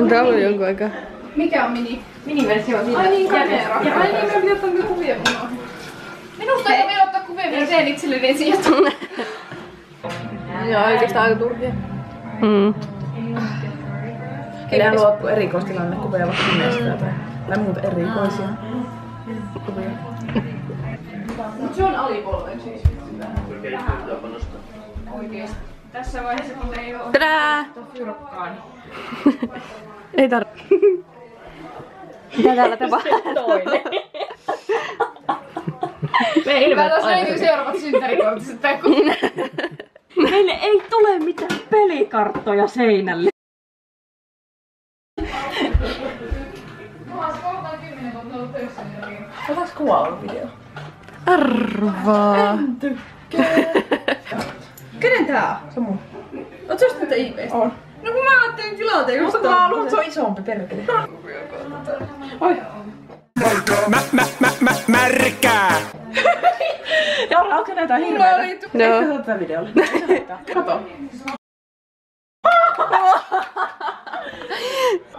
On tää ollut jonkun aikaa. Mikä on mini? Miniversio on siinä. Ai niin, kamera. Ja ai niin, mä pitää ottaa kuvia munoihin. Minusta ei vielä ottaa kuvia, minä teen itselleni ensin jotain. Joo, oikeastaan aika turhia. Meidän luottu erikoistilanne kuvia vaikka nimestä tai muuta erikoisia kuvia. Mut se on alipolven siis. Oikeesti. Tässä vaiheessa kun ei oo Tadää! fyrkkaan. Ei Mitä täällä tapahtuu? Toinen. Mä taas löytyy seuraavat synttärikortiset Pekku. Meille ei tule mitään pelikarttoja seinälle. Mä oon kohtaan 10 vuotta ollut töissä niitä. Otaks kuvaava video? Arvaa. Kenen tää on? Se on mun. Oot sä ostanut eBaystä? On. No kun mä ajattelin tilata just Mutta mä luulen, että se on isompi perkele. Oi. Märkää! Jaura, onko näitä hirveitä? Joo. Eikö tätä videolla? Kato.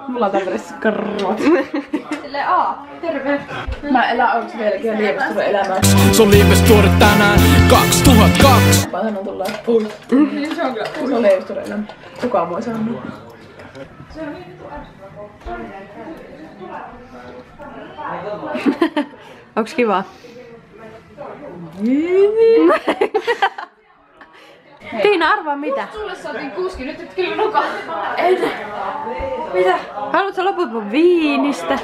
Mulla on tämmöiset karvat. Silleen terve. Mä elän onks vieläkin lievästunut elämää. Sun lievestuori tänään 2002. Vaan on tullaan pois. Niin se on kyllä. Se on lievästunut elämä. Kukaan voi sanoa. Onks kiva? Tiina, arvaa mitä? Sulle saatiin kuski, nyt et kyllä nukaa. Mitä? Haluatko loput mun viinistä?